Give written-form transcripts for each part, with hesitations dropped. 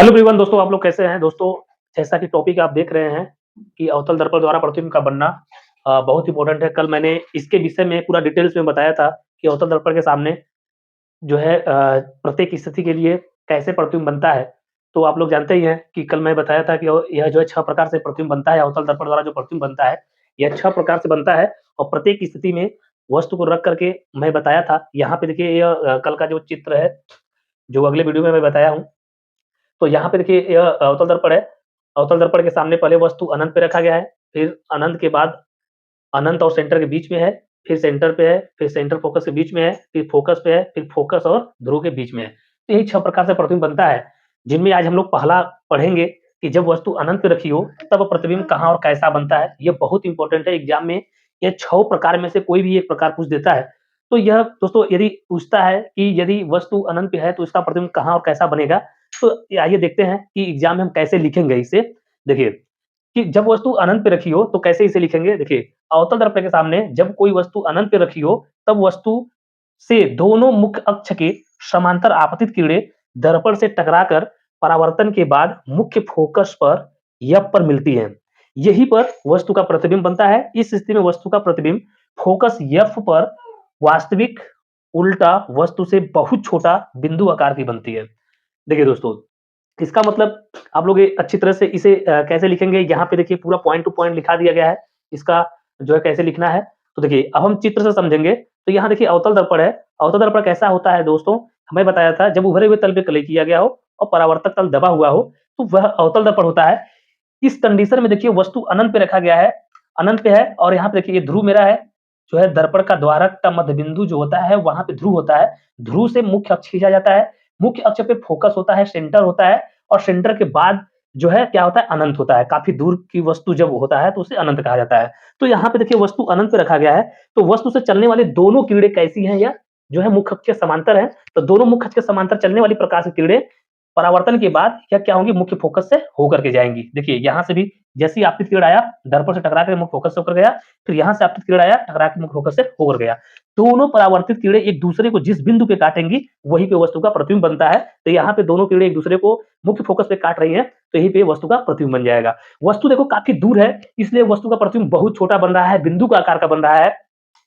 Hello everyone दोस्तों, आप लोग कैसे हैं? दोस्तों, जैसा कि टॉपिक आप देख रहे हैं कि अवतल दर्पण द्वारा प्रतिबिंब का बनना बहुत इम्पोर्टेंट है। कल मैंने इसके विषय में पूरा डिटेल्स में बताया था कि अवतल दर्पण के सामने जो है प्रत्येक स्थिति के लिए कैसे प्रतिबिंब बनता है। तो आप लोग जानते ही हैं कि कल मैं बताया था कि यह जो है 6 प्रकार से प्रतिबिंब बनता है। अवतल दर्पण द्वारा जो प्रतिबिंब बनता है, यह 6 प्रकार से बनता है और प्रत्येक स्थिति में वस्तु को रख करके मैं बताया था। यहाँ पे देखिए यह कल का जो चित्र है, जो अगले वीडियो में मैं बताया हूँ। तो यहाँ पे देखिए यह अवतल दर्पण है। अवतल दर्पण के सामने पहले वस्तु अनंत पे रखा गया है, फिर अनंत के बाद अनंत और सेंटर के बीच में है, फिर सेंटर पे है, फिर सेंटर फोकस के बीच में है, फिर फोकस पे है, फिर फोकस और ध्रुव के बीच में है। तो यही 6 प्रकार से प्रतिबिंब बनता है, जिनमें आज हम लोग पहला पढ़ेंगे कि जब वस्तु अनंत पे रखी हो, तब प्रतिबिंब कहाँ और कैसा बनता है। ये बहुत इंपॉर्टेंट है एग्ज़ाम में, ये 6 प्रकार में से कोई भी एक प्रकार पूछ देता है। तो यह दोस्तों यदि पूछता है कि यदि वस्तु अनंत पे है, तो इसका प्रतिबिंब कहाँ और कैसा बनेगा? तो आइए देखते हैं कि एग्ज़ाम में हम कैसे लिखेंगे इसे। देखिए कि जब वस्तु अनंत पे रखी हो तो कैसे इसे लिखेंगे? देखिए, अवतल दर्पण के सामने जब कोई वस्तु अनंत पे रखी हो, तब वस्तु से दोनों मुख्य अक्ष के समांतर आपतित किरणें दर्पण से टकराकर परावर्तन के बाद मुख्य फोकस पर एफ पर मिलती हैं। यहीं पर वस्तु का प्रतिबिंब बनता है। इस स्थिति में वस्तु का प्रतिबिंब फोकस एफ पर वास्तविक उल्टा वस्तु से बहुत छोटा बिंदु आकार की बनती है। देखिए दोस्तों, इसका मतलब आप लोग ये अच्छी तरह से इसे कैसे लिखेंगे, यहाँ पे देखिए पूरा पॉइंट टू पॉइंट लिखा दिया गया है। इसका जो है कैसे लिखना है, तो देखिए अब हम चित्र से समझेंगे। तो यहाँ देखिए अवतल दर्पण है। अवतल दर्पण कैसा होता है दोस्तों? हमें बताया था जब उभरे हुए तल पे क्ले किया गया हो और परावर्तक तल दबा हुआ हो, तो वह अवतल दर्पण होता है। इस कंडीशन में देखिए वस्तु अनंत पे रखा गया है, अनंत पे है और यहाँ पे देखिए ये ध्रुव मेरा है, जो है दर्पण का द्वारक का मध्य बिंदु जो होता है वहाँ पे ध्रुव होता है। ध्रुव से मुख्य अक्ष खींचा जाता है, मुख्य अक्ष पे फोकस होता है, सेंटर होता है और सेंटर के बाद जो है क्या होता है, अनंत होता है। काफ़ी दूर की वस्तु जब होता है तो उसे अनंत कहा जाता है। तो यहाँ पे देखिए वस्तु अनंत पे रखा गया है, तो वस्तु से चलने वाली दोनों किरणें कैसी हैं, या जो है मुख्य अक्ष के समांतर हैं। तो दोनों मुख्य अक्ष के समांतर चलने वाली प्रकाश की किरणें परावर्तन के बाद यह क्या होंगी, मुख्य फोकस से होकर के जाएँगी। देखिए यहाँ से भी जैसे ही आपतित किरण आया, दर्पण से टकरा के मुख्य फोकस से होकर गया, फिर यहाँ से आपतित किरण आया, टकरा के मुख्य फोकस से होकर गया। दोनों परावर्तित किरणें एक दूसरे को जिस बिंदु पे काटेंगी, वहीं पे वस्तु का प्रतिबिंब बनता है। तो यहाँ पे दोनों किरणें एक दूसरे को मुख्य फोकस पे काट रही हैं, तो यहीं पे वस्तु का प्रतिबिंब बन जाएगा। वस्तु देखो काफ़ी दूर है, इसलिए वस्तु का प्रतिबिंब बहुत छोटा बन रहा है, बिंदु का आकार का बन रहा है,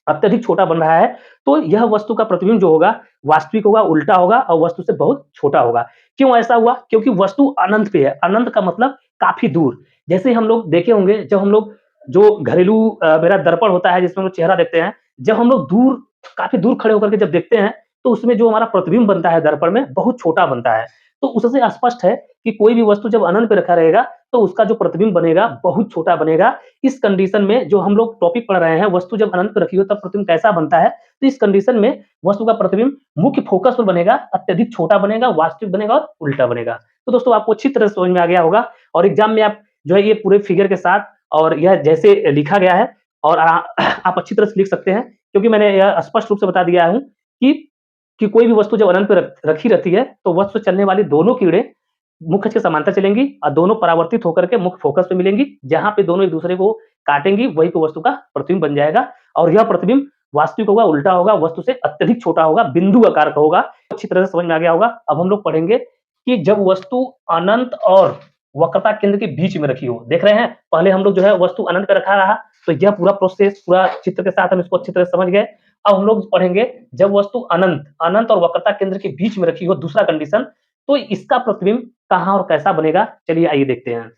अत्यधिक छोटा बन रहा है। तो यह वस्तु का प्रतिबिंब जो होगा, वास्तविक होगा, उल्टा होगा और वस्तु से बहुत छोटा होगा। क्यों ऐसा हुआ? क्योंकि वस्तु अनंत पे है। अनंत का मतलब काफ़ी दूर। जैसे हम लोग देखे होंगे, जब हम लोग जो घरेलू मेरा दर्पण होता है जिसमें हम लोग चेहरा देखते हैं, जब हम लोग दूर काफ़ी दूर खड़े होकर के जब देखते हैं, तो उसमें जो हमारा प्रतिबिंब बनता है दर्पण में, बहुत छोटा बनता है। तो उससे स्पष्ट है कि कोई भी वस्तु जब अनंत पे रखा रहेगा, तो उसका जो प्रतिबिंब बनेगा, बहुत छोटा बनेगा। इस कंडीशन में जो हम लोग टॉपिक पढ़ रहे हैं, वस्तु जब अनंत पे रखी हो तब प्रतिबिंब कैसा बनता है? तो इस कंडीशन में वस्तु का प्रतिबिंब मुख्य फोकस पर बनेगा, अत्यधिक छोटा बनेगा, वास्तविक बनेगा और उल्टा बनेगा। तो दोस्तों आपको अच्छी तरह से समझ में आ गया होगा और एग्ज़ाम में आप जो है ये पूरे फिगर के साथ और यह जैसे लिखा गया है और आप अच्छी तरह से लिख सकते हैं, क्योंकि मैंने यह स्पष्ट रूप से बता दिया हूँ कि कोई भी वस्तु जब अनंत पे रखी रहती है, तो वस्तु से चलने वाली दोनों किरणें मुख्य अक्ष के समांतर चलेंगी और दोनों परावर्तित होकर के मुख्य फोकस पे मिलेंगी। जहाँ पे दोनों एक दूसरे को काटेंगी, वहीं पे वस्तु का प्रतिबिंब बन जाएगा और यह प्रतिबिंब वास्तविक होगा, उल्टा होगा, वस्तु से अत्यधिक छोटा होगा, बिंदु आकार का होगा। अच्छी तरह से समझ में आ गया होगा। अब हम लोग पढ़ेंगे कि जब वस्तु अनंत और वक्रता केंद्र के बीच में रखी हो। देख रहे हैं, पहले हम लोग जो है वस्तु अनंत पे रखा रहा, तो यह पूरा प्रोसेस पूरा चित्र के साथ हम इसको अच्छी तरह से समझ गए। अब हम लोग पढ़ेंगे जब वस्तु अनंत और वक्रता केंद्र के बीच में रखी हो, दूसरा कंडीशन, तो इसका प्रतिबिंब कहाँ और कैसा बनेगा? चलिए आइए देखते हैं।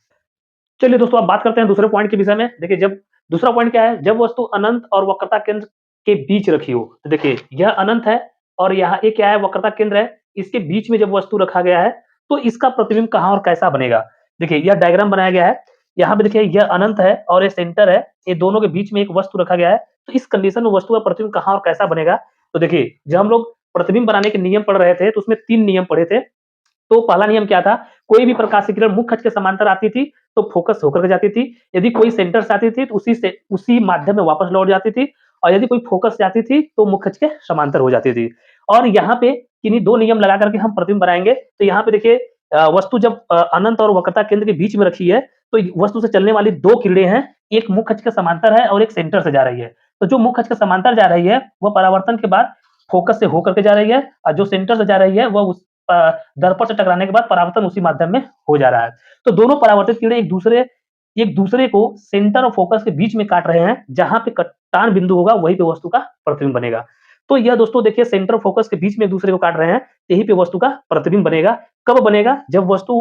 चलिए दोस्तों अब बात करते हैं दूसरे पॉइंट के विषय में। देखिए जब दूसरा पॉइंट क्या है? जब वस्तु अनंत और वक्रता केंद्र के बीच रखी हो। तो देखिए यह अनंत है और यहाँ ये क्या है? वक्रता केंद्र है। इसके बीच में जब वस्तु रखा गया है, तो इसका प्रतिबिंब कहाँ और कैसा बनेगा? देखिए यह डायग्राम बनाया गया है। यहाँ पे देखिए यह अनंत है और ये सेंटर है। ये दोनों के बीच में एक वस्तु रखा गया है। तो इस कंडीशन में वस्तु का प्रतिबिंब कहाँ और कैसा बनेगा? तो देखिए जब हम लोग प्रतिबिंब बनाने के नियम पढ़ रहे थे, तो उसमें 3 नियम पढ़े थे। तो पहला नियम क्या था? कोई भी प्रकाश की किरण मुख्य अक्ष के समांतर आती थी, तो फोकस होकर के जाती थी। यदि कोई सेंटर से आती थी, तो उसी माध्यम में वापस लौट जाती थी और यदि कोई फोकस से आती थी, तो मुख्य अक्ष के समांतर हो जाती थी। और यहाँ पे किन्हीं 2 नियम लगा करके हम प्रतिबिंब बनाएँगे। तो यहाँ पे देखिए वस्तु जब अनंत और वक्रता केंद्र के बीच में रखी है, तो वस्तु से चलने वाली 2 किरणें हैं, एक मुख्य अक्ष के समांतर है और एक सेंटर से जा रही है। तो जो मुख्य अक्ष के समांतर जा रही है, वह परावर्तन के बाद फोकस से होकर के जा रही है और जो सेंटर से जा रही है, वह दर्पण से टकराने के बाद परावर्तन उसी माध्यम में हो जा रहा है। तो दोनों परावर्तित किरणें एक दूसरे को सेंटर और फोकस के बीच में काट रहे हैं, जहाँ पे कटान बिंदु होगा वहीं पे वस्तु का प्रतिबिंब बनेगा। तो यह दोस्तों देखिए सेंटर और फोकस के बीच में एक-दूसरे को काट रहे हैं, यहीं पे वस्तु का प्रतिबिंब बनेगा। कब बनेगा? जब वस्तु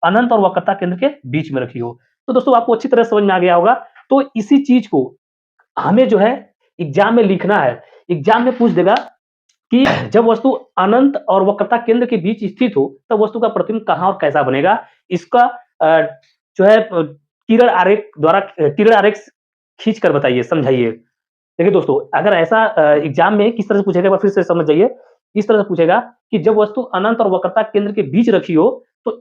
अनंत और वक्रता केंद्र के बीच में रखी हो। तो दोस्तों आपको अच्छी तरह समझ में आ गया होगा। तो इसी चीज़ को हमें जो है एग्ज़ाम में लिखना है। एग्ज़ाम में पूछ देगा कि जब वस्तु अनंत और वक्रता केंद्र के बीच स्थित हो, तब वस्तु का प्रतिबिंब कहाँ और कैसा बनेगा? इसका जो है किरण आरेख खींच कर बताइए, समझाइए। देखिए दोस्तों, अगर ऐसा एग्ज़ाम में किस तरह से पूछेगा, एक बार फिर से समझ जाइए। इस तरह से पूछेगा कि जब वस्तु अनंत और वक्रता केंद्र के बीच रखी हो, तो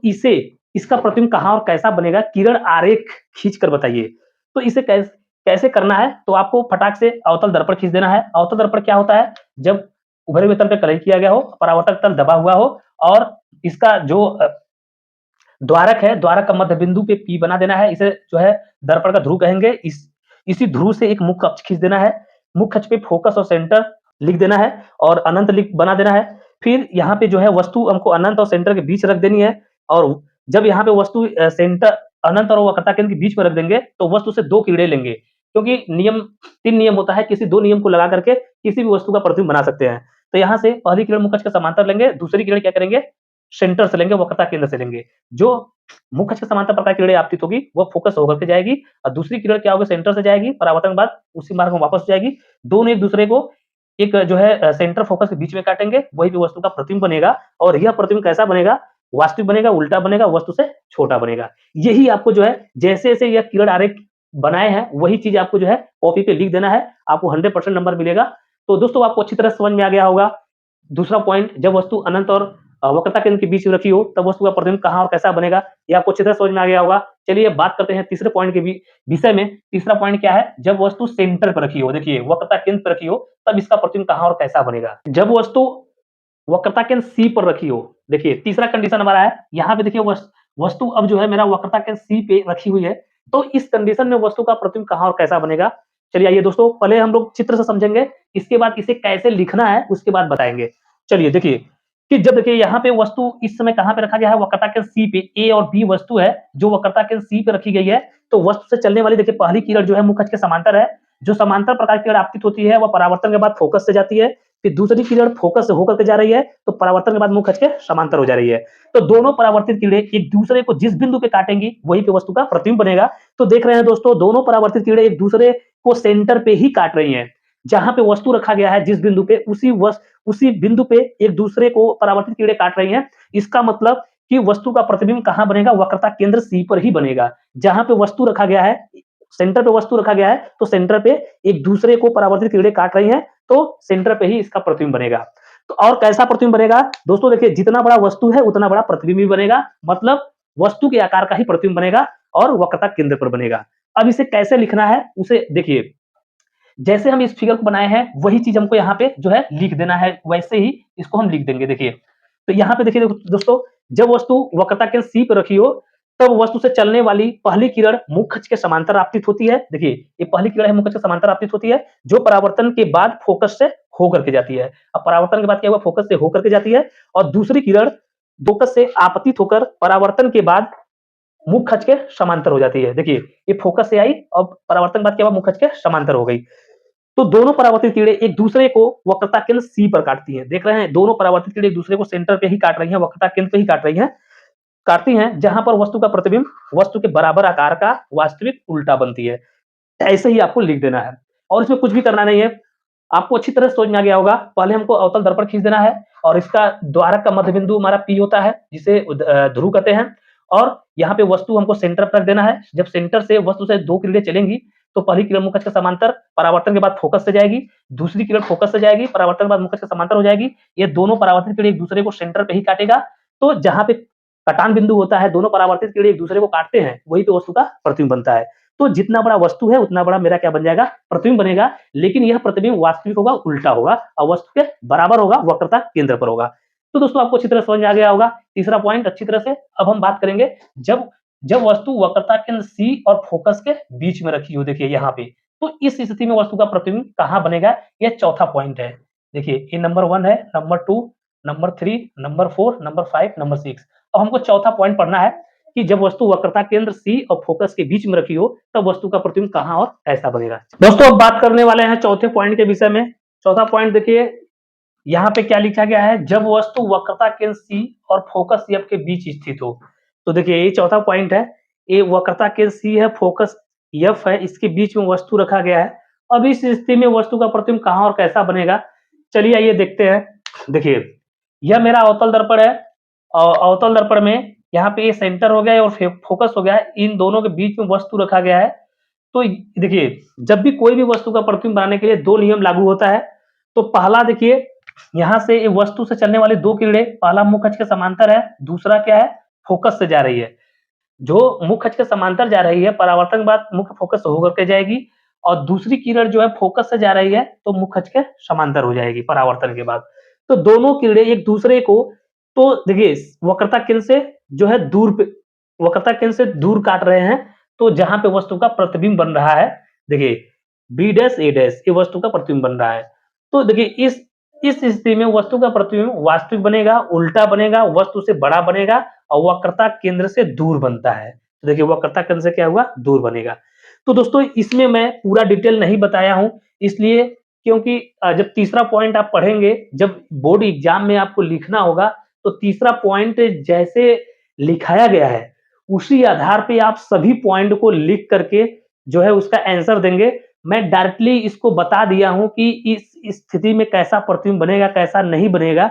इसका प्रतिबिंब कहाँ और कैसा बनेगा? किरण आरेख खींच कर बताइए। तो इसे कैसे करना है? तो आपको फटाक से अवतल दर्पण खींच देना है। अवतल दर्पण क्या होता है? जब उभरे हुए तल पे कलई किया गया हो, परावर्तक तल दबा हुआ हो और इसका जो द्वारक है, द्वारक का मध्य बिंदु पे P बना देना है। इसे जो है दर्पण का ध्रुव कहेंगे। इसी ध्रुव से एक मुख्य अक्ष खींच देना है। मुख्य अक्ष पे फोकस और सेंटर लिख देना है और अनंत लिख बना देना है। फिर यहाँ पे जो है वस्तु हमको अनंत और सेंटर के बीच रख देनी है और जब यहाँ पे वस्तु सेंटर अनंत और वक्रता केंद्र के बीच में रख देंगे, तो वस्तु से 2 किरणें लेंगे। क्योंकि 3 नियम होता है, किसी 2 नियम को लगा करके किसी भी वस्तु का प्रतिबिंब बना सकते हैं। तो यहाँ से पहली किरण मुख्य अक्ष के समांतर लेंगे, दूसरी किरण क्या करेंगे? सेंटर से लेंगे, वक्रता केंद्र से लेंगे। जो मुख्य अक्ष के समांतर प्रकाश किरणें आपतित होगी, वो फोकस होकर के जाएगी और दूसरी किरण क्या होगी? सेंटर से जाएगी, परावर्तन के बाद उसी मार्ग में वापस जाएगी। दोनों एक-दूसरे को एक जो है सेंटर फोकस के बीच में काटेंगे, वहीं पे वस्तु का प्रतिबिंब बनेगा और यह प्रतिबिंब कैसा बनेगा? वास्तविक बनेगा, उल्टा बनेगा, वस्तु से छोटा बनेगा। यही आपको जो है जैसे-जैसे यह किरण आरेख बनाए हैं, वही चीज़ आपको जो है कॉपी पे लिख देना है, आपको 100% नंबर मिलेगा। तो दोस्तों आपको अच्छी तरह समझ में आ गया होगा। दूसरा पॉइंट, जब वस्तु अनंत और वक्रता केंद्र के बीच में रखी हो, तब वस्तु का प्रतिबिंब कहाँ और कैसा बनेगा, ये आपको अच्छी तरह समझ में आ गया होगा। चलिए अब बात करते हैं तीसरे पॉइंट के विषय में। तीसरा पॉइंट क्या है? जब वस्तु सेंटर पर रखी हो, देखिए वक्रता केंद्र पर रखी हो, तब इसका प्रतिबिंब कहाँ और कैसा बनेगा। जब वस्तु वक्रता केंद्र C पर रखी हो, देखिए तीसरा कंडीशन हमारा है। यहाँ पे देखिए वस्तु अब जो है मेरा वक्रता केंद्र C पे रखी हुई है, तो इस कंडीशन में वस्तु का प्रतिबिंब कहाँ और कैसा बनेगा। चलिए आइए दोस्तों, पहले हम लोग चित्र से समझेंगे, इसके बाद इसे कैसे लिखना है उसके बाद बताएंगे। चलिए देखिए कि जब देखिए यहाँ पे वस्तु इस समय कहाँ पे रखा गया है? वक्रता केंद्र C पे। A और B वस्तु है जो वक्रता केंद्र C पे रखी गई है। तो वस्तु से चलने वाली देखिए पहली किरण जो है मुख्य अक्ष के समांतर है। जो समांतर प्रकाश की किरण आपतित होती है, वह परावर्तन के बाद फोकस से जाती है। फिर दूसरी किरण फोकस से होकर के जा रही है, तो परावर्तन के बाद मुख्य अक्ष के समांतर हो जा रही है। तो दोनों परावर्तित किरणें एक दूसरे को जिस बिंदु पे काटेंगी, वहीं पे वस्तु का प्रतिबिंब बनेगा। तो देख रहे हैं दोस्तों, दोनों परावर्तित किरणें एक दूसरे को सेंटर पे ही काट रही हैं। जहाँ पे वस्तु रखा गया है जिस बिंदु पे, उसी बिंदु पे एक दूसरे को परावर्तित किरणें काट रही हैं। इसका मतलब कि वस्तु का प्रतिबिंब कहाँ बनेगा? वक्रता केंद्र C पर ही बनेगा। जहाँ पे वस्तु रखा गया है, सेंटर पे वस्तु रखा गया है, तो सेंटर पे एक दूसरे को परावर्तित किरणें काट रही हैं, तो सेंटर पे ही इसका प्रतिबिंब बनेगा। तो और कैसा प्रतिबिंब बनेगा? दोस्तों देखिए, जितना बड़ा वस्तु है उतना बड़ा प्रतिबिंब भी बनेगा। मतलब वस्तु के आकार का ही प्रतिबिंब बनेगा और वक्रता केंद्र पर बनेगा। अब इसे कैसे लिखना है उसे देखिए, जैसे हम इस फिगर को बनाए हैं वही चीज हमको यहाँ पे जो है लिख देना है, वैसे ही इसको हम लिख देंगे। देखिए तो यहाँ पे देखिए दोस्तों, जब वस्तु वक्रता केंद्र C पे रखी हो, तब वस्तु से चलने वाली पहली किरण मुख्य अक्ष के समांतर आपतित होती है। देखिए ये पहली किरण है, मुख्य अक्ष के समांतर आपतित होती है, जो परावर्तन के बाद फोकस से होकर के जाती है। अब परावर्तन के बाद क्या हुआ? फोकस से होकर के जाती है और दूसरी किरण फोकस से आपतित होकर परावर्तन के बाद मुख्य अक्ष के समांतर हो जाती है। देखिए ये फोकस से आई और परावर्तन के बाद क्या हुआ? मुख्य अक्ष के समांतर हो गई। तो दोनों परावर्तित किरणें एक दूसरे को वक्रता केंद्र C पर काटती हैं। देख रहे हैं, दोनों परावर्तित किरणें एक दूसरे को सेंटर पे ही काट रही हैं, वक्रता केंद्र पे ही काटती हैं, जहां पर वस्तु का प्रतिबिंब वस्तु के बराबर आकार का वास्तविक उल्टा बनती है। ऐसे ही आपको लिख देना है और इसमें कुछ भी करना नहीं है। आपको अच्छी तरह समझ में आ गया होगा। पहले हमको अवतल दर्पण खींच देना है और इसका द्वारक का मध्य बिंदु हमारा P होता है, जिसे ध्रुव कहते हैं, और यहाँ पे वस्तु हमको सेंटर पर रख देना है। जब सेंटर से वस्तु से 2 किरणें चलेंगी, तो पहली किरण मुख्य अक्ष के समांतर, परावर्तन के बाद फोकस से जाएगी, दूसरी किरण फोकस से जाएगी, परावर्तन के बाद मुख्य अक्ष के समांतर हो जाएगी। ये दोनों परावर्तित किरणें एक दूसरे को सेंटर पे ही काटेगा। तो जहाँ पे कटान बिंदु होता है, दोनों परावर्तित किरणें एक दूसरे को काटते हैं, वहीं पे वस्तु का प्रतिबिंब बनता है। तो जितना बड़ा वस्तु है उतना बड़ा मेरा क्या बन जाएगा? प्रतिबिंब बनेगा। लेकिन यह प्रतिबिंब वास्तविक होगा, उल्टा होगा और वस्तु के बराबर होगा, वक्रता केंद्र पर होगा। तो दोस्तों आपको अच्छी तरह समझ में आ गया होगा तीसरा पॉइंट अच्छी तरह से। अब हम बात करेंगे जब जब वस्तु वक्रता केंद्र C और फोकस के बीच में रखी हो, देखिए यहाँ पे, तो इस स्थिति में वस्तु का प्रतिबिंब कहाँ बनेगा? यह चौथा पॉइंट है। देखिए ये नंबर 1 है, number 2 number 3, number 4, number 5, number 6। अब हमको चौथा पॉइंट पढ़ना है कि जब वस्तु वक्रता केंद्र C और फोकस के बीच में रखी हो तब वस्तु का प्रतिबिंब कहाँ और कैसा बनेगा। दोस्तों अब बात करने वाले हैं चौथे पॉइंट के विषय में। चौथा पॉइंट देखिए यहाँ पे क्या लिखा गया है, जब वस्तु वक्रता केंद्र C और फोकस F के बीच स्थित हो। तो देखिए ये चौथा पॉइंट है, ये वक्रता केंद्र C है, फोकस F है, इसके बीच में वस्तु रखा गया है। अब इस स्थिति में वस्तु का प्रतिबिंब कहाँ और कैसा बनेगा, चलिए आइए देखते हैं। देखिए यह मेरा अवतल दर्पण है और अवतल दर्पण में यहाँ पे ये सेंटर हो गया और फोकस हो गया है, इन दोनों के बीच में वस्तु रखा गया है। तो देखिए जब भी कोई भी वस्तु का प्रतिबिंब बनाने के लिए दो नियम लागू होता है। तो पहला देखिए यहाँ से वस्तु से चलने वाली दो किरणें, पहला मुख्य अक्ष के समांतर है, दूसरा क्या है फोकस से जा रही है। जो मुख्य अक्ष के समांतर जा रही है परावर्तन के बाद मुख्य फोकस से होकर के जाएगी और दूसरी किरण जो है फोकस से जा रही है तो मुख्य अक्ष के समांतर हो जाएगी परावर्तन के बाद। तो दोनों किरणें एक दूसरे को, तो देखिए वक्रता केंद्र से जो है दूर पे, वक्रता केंद्र से दूर काट रहे हैं, तो जहां पे वस्तु का प्रतिबिंब बन रहा है, देखिए बी डैश ए डैश ये वस्तु का प्रतिबिंब बन रहा है। तो देखिए इस स्थिति में वस्तु का प्रतिबिंब वास्तविक बनेगा, उल्टा बनेगा, वस्तु से बड़ा बनेगा और वक्रता केंद्र से दूर बनता है। तो देखिए वक्रता केंद्र से क्या हुआ, दूर बनेगा। तो दोस्तों इसमें मैं पूरा डिटेल नहीं बताया हूं, इसलिए क्योंकि जब तीसरा पॉइंट आप पढ़ेंगे, जब बोर्ड एग्जाम में आपको लिखना होगा, तो तीसरा पॉइंट जैसे लिखाया गया है उसी आधार पे आप सभी पॉइंट को लिख करके जो है उसका आंसर देंगे। मैं डायरेक्टली इसको बता दिया हूं कि इस स्थिति में कैसा प्रतिबिंब बनेगा, कैसा नहीं बनेगा।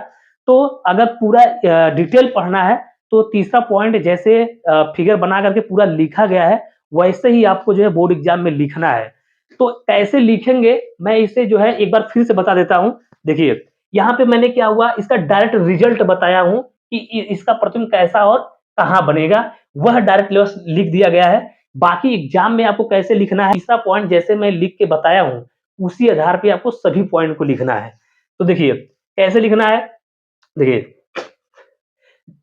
तो अगर पूरा डिटेल पढ़ना है तो तीसरा पॉइंट जैसे फिगर बना करके पूरा लिखा गया है वैसे ही आपको जो है बोर्ड एग्जाम में लिखना है। तो कैसे लिखेंगे मैं इसे जो है एक बार फिर से बता देता हूं। देखिए यहाँ पे मैंने क्या हुआ, इसका डायरेक्ट रिजल्ट बताया हूं कि इसका प्रतिबिंब कैसा और कहां बनेगा, वह डायरेक्ट लिख दिया गया है। बाकी एग्जाम में आपको कैसे लिखना है, तीसरा पॉइंट जैसे मैं लिख के बताया हूं उसी आधार पे आपको सभी पॉइंट को लिखना है। तो देखिए कैसे लिखना है, देखिए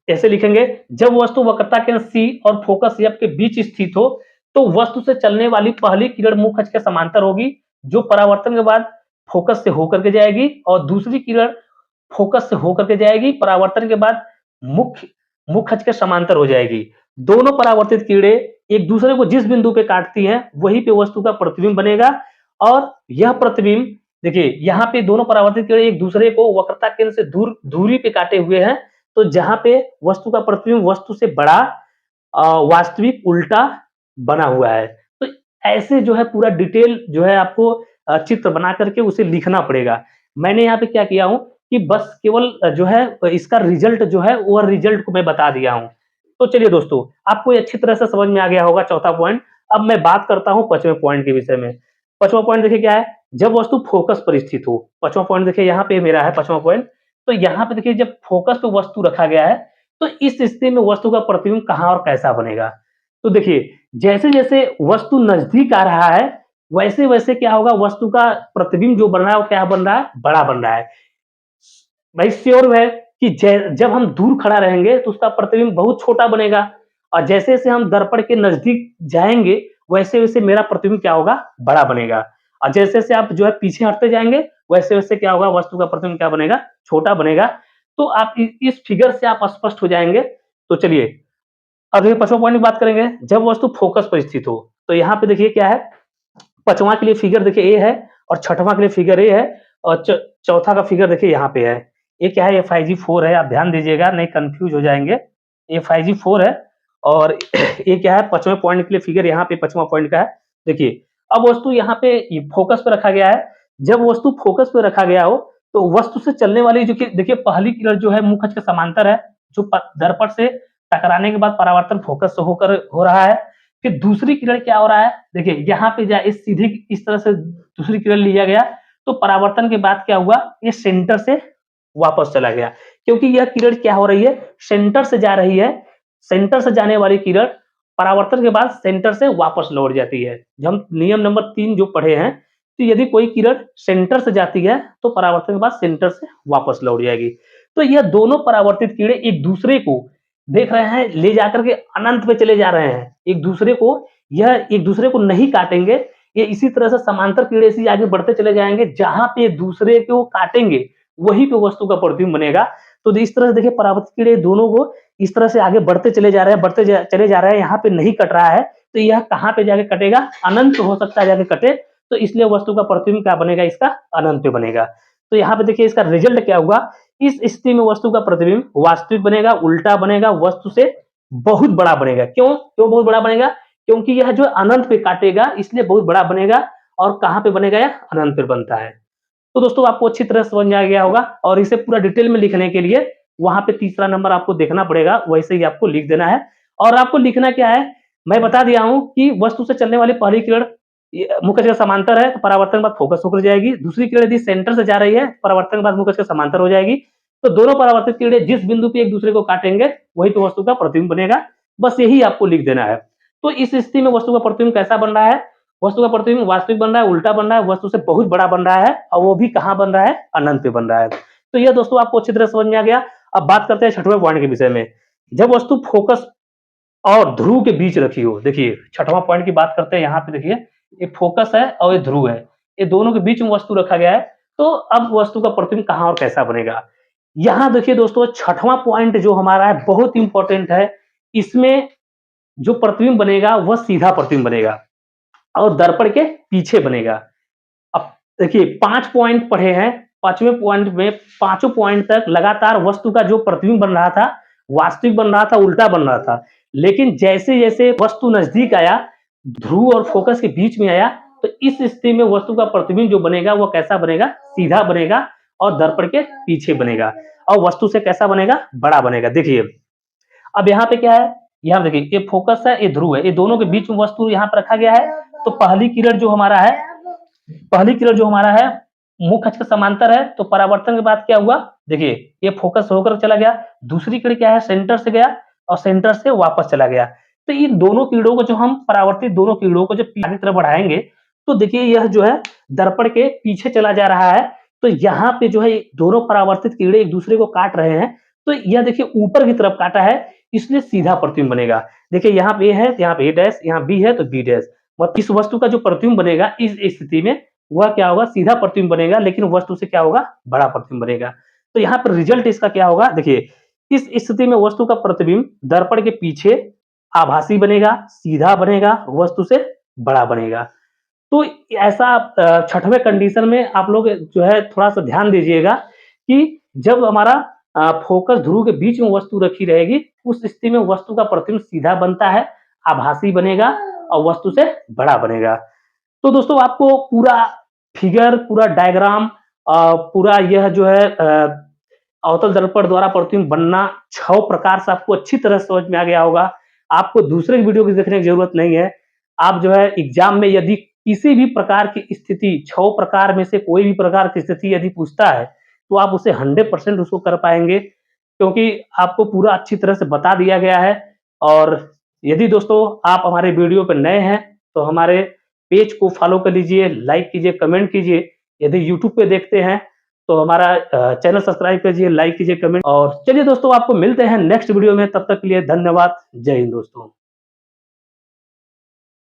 ऐसे लिखेंगे, जब वस्तु वक्रता केंद्र C और फोकस F के बीच स्थित हो तो वस्तु से चलने वाली पहली किरण मुख्य अक्ष के समांतर होगी, जो परावर्तन के बाद फोकस से होकर के जाएगी, और दूसरी किरण फोकस से होकर के जाएगी, परावर्तन के बाद मुख्य मुख्य अक्ष के समांतर हो जाएगी। दोनों परावर्तित किरणें एक दूसरे को जिस बिंदु पे काटती हैं वहीं पे वस्तु का प्रतिबिंब बनेगा। और यह प्रतिबिंब देखिए यहाँ पे दोनों परावर्तित किरणें एक दूसरे को वक्रता केंद्र से दूरी पे काटे हुए हैं, तो जहां पे वस्तु का प्रतिबिंब वस्तु से बड़ा वास्तविक उल्टा बना हुआ है। तो ऐसे जो है पूरा डिटेल जो है आपको चित्र बना करके उसे लिखना पड़ेगा। मैंने यहाँ पे क्या किया हूं कि बस केवल जो है इसका रिजल्ट जो है वो रिजल्ट को मैं बता दिया हूं। तो चलिए दोस्तों आपको ये अच्छी तरह से समझ में आ गया होगा चौथा पॉइंट। अब मैं बात करता हूं पांचवें पॉइंट के विषय में। पांचवा पॉइंट देखिए क्या है, जब वस्तु फोकस पर स्थित हो। पांचवा पॉइंट देखिए यहाँ पे मेरा है पांचवा पॉइंट। तो यहाँ पे देखिए जब फोकस पे वस्तु रखा गया है तो इस स्थिति में वस्तु का प्रतिबिंब कहां और कैसा बनेगा। तो देखिए जैसे जैसे वस्तु नजदीक आ रहा है वैसे वैसे क्या होगा, वस्तु का प्रतिबिंब जो बन रहा है वो क्या बन रहा है, बड़ा बन रहा है। भाई श्योर है कि जब हम दूर खड़ा रहेंगे तो उसका प्रतिबिंब बहुत छोटा बनेगा, और जैसे जैसे हम दर्पण के नजदीक जाएंगे वैसे वैसे मेरा प्रतिबिंब क्या होगा, बड़ा बनेगा। और जैसे जैसे आप जो है पीछे हटते जाएंगे वैसे वैसे क्या होगा, वस्तु का प्रतिबिंब क्या बनेगा, छोटा बनेगा। तो आप इस फिगर से आप स्पष्ट हो जाएंगे। तो चलिए अब ये पांचवा पॉइंट की बात करेंगे, जब वस्तु फोकस पर स्थित हो। तो यहाँ पे देखिए क्या है, पांचवा के लिए फिगर देखिए ए है और छठवां के लिए फिगर ए है और चौथा का फिगर देखिए यहाँ पे है। ये क्या है, F5G4 है, आप ध्यान दीजिएगा नहीं कंफ्यूज हो जाएंगे। F5G4 है और ये क्या है, पांचवें पॉइंट के लिए फिगर यहाँ पे पांचवा पॉइंट का है। देखिए अब वस्तु यहाँ पे फोकस पे रखा गया है। जब वस्तु फोकस पे रखा गया हो तो वस्तु से चलने वाली जो कि देखिए पहली किरण जो है मुख्य अक्ष के समांतर है, जो दर्पण से टकराने के बाद परावर्तन फोकस से होकर हो रहा है। फिर दूसरी किरण क्या हो रहा है, देखिए यहाँ पे इस सीधी इस तरह से दूसरी किरण लिया गया तो परावर्तन के बाद क्या हुआ, ये सेंटर से वापस चला गया, क्योंकि यह किरण क्या हो रही है, सेंटर से जा रही है। सेंटर से जाने वाली किरण परावर्तन के बाद सेंटर से वापस लौट जाती है। जब हम नियम नंबर 3 जो पढ़े हैं, तो यदि कोई किरण सेंटर से जाती है तो परावर्तन के बाद सेंटर से वापस लौट जाएगी। तो यह दोनों परावर्तित किरणें एक दूसरे को देख रहे हैं, ले जाकर के अनंत पे चले जा रहे हैं। एक दूसरे को यह एक दूसरे को नहीं काटेंगे, ये इसी तरह से समांतर किरणें से आगे बढ़ते चले जाएंगे। जहां पे दूसरे को काटेंगे वहीं पे वस्तु का प्रतिबिंब बनेगा। तो इस तरह से देखिए परावर्तित कीड़े दोनों को इस तरह से आगे बढ़ते चले जा रहे हैं, चले जा रहे हैं, यहाँ पे नहीं कट रहा है, तो यह कहाँ पे जाके कटेगा, अनंत हो सकता है जाके कटे, तो इसलिए वस्तु का प्रतिबिंब क्या बनेगा, इसका अनंत पे बनेगा। तो यहाँ पे देखिए इसका रिजल्ट क्या हुआ, इस स्थिति में वस्तु का प्रतिबिंब वास्तविक बनेगा, उल्टा बनेगा, वस्तु से बहुत बड़ा बनेगा। क्यों बहुत बड़ा बनेगा? क्योंकि यह जो अनंत पे काटेगा इसलिए बहुत बड़ा बनेगा, और कहाँ पे बनेगा, यह अनंत पे बनता है। तो दोस्तों आपको अच्छी तरह समझ में आ गया होगा, और इसे पूरा डिटेल में लिखने के लिए वहां पे तीसरा नंबर आपको देखना पड़ेगा, वैसे ही आपको लिख देना है। और आपको लिखना क्या है, मैं बता दिया हूं कि वस्तु से चलने वाली पहली किरण मुख्य के समांतर है तो परावर्तन के बाद फोकस होकर जाएगी, दूसरी किरण यदि सेंटर से जा रही है परावर्तन के बाद मुख्य के समांतर हो जाएगी। तो दोनों परावर्तित किरणें जिस बिंदु पे एक दूसरे को काटेंगे वही तो वस्तु का प्रतिबिंब बनेगा, बस यही आपको लिख देना है। तो इस स्थिति में वस्तु का प्रतिबिंब कैसा बन रहा है, वस्तु का प्रतिबिंब वास्तविक बन रहा है, उल्टा बन रहा है, वस्तु से बहुत बड़ा बन रहा है, और वो भी कहां बन रहा है, अनंत पे बन रहा है। तो यह दोस्तों आपको अच्छी तरह समझ में आ गया। अब बात करते हैं छठवें पॉइंट के विषय में। जब वस्तु फोकस और ध्रुव के बीच रखी हो, देखिए छठवां पॉइंट की बात करते हैं। यहाँ पे देखिए ये फोकस है और ये ध्रुव है, ये दोनों के बीच में वस्तु रखा गया है। तो अब वस्तु का प्रतिबिंब कहां और कैसा बनेगा, यहाँ देखिए दोस्तों छठवां पॉइंट जो हमारा है बहुत इंपॉर्टेंट है। इसमें जो प्रतिबिंब बनेगा वह सीधा प्रतिबिंब बनेगा और दर्पण के पीछे बनेगा। अब देखिए 5 पॉइंट पढ़े हैं, 5वें पॉइंट में पांचों पॉइंट तक लगातार वस्तु का जो प्रतिबिंब बन रहा था वास्तविक बन रहा था, उल्टा बन रहा था। लेकिन जैसे जैसे वस्तु नजदीक आया, ध्रुव और फोकस के बीच में आया, तो इस स्थिति में वस्तु का प्रतिबिंब जो बनेगा वो कैसा बनेगा, सीधा बनेगा और दर्पण के पीछे बनेगा, और वस्तु से कैसा बनेगा, बड़ा बनेगा। देखिए अब यहाँ पे क्या है, यहाँ देखिए ये फोकस है, ये ध्रुव है, ये दोनों के बीच में वस्तु यहाँ पर रखा गया है। तो पहली किरण जो हमारा है, मुख्य अक्ष के समांतर है, तो परावर्तन के बाद क्या हुआ, देखिए ये फोकस होकर चला गया, दूसरी किरण क्या है, सेंटर से गया और सेंटर से वापस चला गया। तो इन दोनों किरणों को जो हम परावर्तित दोनों किरणों को जब आगे तरफ बढ़ाएंगे, तो देखिए यह जो है दर्पण के पीछे चला जा रहा है। तो यहाँ पे जो है दोनों परावर्तित किरणें एक दूसरे को काट रहे हैं, तो यह देखिए ऊपर की तरफ काटा है, इसलिए सीधा प्रतिबिंब बनेगा। देखिए यहाँ पे ए है, यहाँ पे ए डैश, यहाँ बी है तो बी डैश। मतलब इस वस्तु का जो प्रतिबिंब बनेगा इस स्थिति में वह क्या होगा, सीधा प्रतिबिंब बनेगा, लेकिन वस्तु से क्या होगा, बड़ा प्रतिबिंब बनेगा। तो यहाँ पर रिजल्ट इसका क्या होगा, देखिए इस स्थिति में वस्तु का प्रतिबिंब दर्पण के पीछे आभासी बनेगा, सीधा बनेगा, वस्तु से बड़ा बनेगा। तो ऐसा छठवें कंडीशन में आप लोग जो है थोड़ा सा ध्यान दीजिएगा कि जब हमारा फोकस ध्रुव के बीच में वस्तु रखी रहेगी, उस स्थिति में वस्तु का प्रतिबिंब सीधा बनता है, आभासी बनेगा और वस्तु से बड़ा बनेगा। तो दोस्तों आपको पूरा फिगर, पूरा डायग्राम, पूरा यह जो है अवतल दर्पण द्वारा प्रतिबिंब बनना 6 प्रकार से आपको अच्छी तरह समझ में आ गया होगा। आपको दूसरे वीडियो की देखने की जरूरत नहीं है। आप जो है एग्जाम में यदि किसी भी प्रकार की स्थिति 6 प्रकार में से कोई भी प्रकार की स्थिति यदि पूछता है, तो आप उसे 100% उसको कर पाएंगे, क्योंकि आपको पूरा अच्छी तरह से बता दिया गया है। और यदि दोस्तों आप हमारे वीडियो पर नए हैं तो हमारे पेज को फॉलो कर लीजिए, लाइक कीजिए, कमेंट कीजिए। यदि यूट्यूब पे देखते हैं तो हमारा चैनल सब्सक्राइब कीजिए, लाइक कीजिए, कमेंट। और चलिए दोस्तों आपको मिलते हैं नेक्स्ट वीडियो में, तब तक के लिए धन्यवाद। जय हिंद दोस्तों।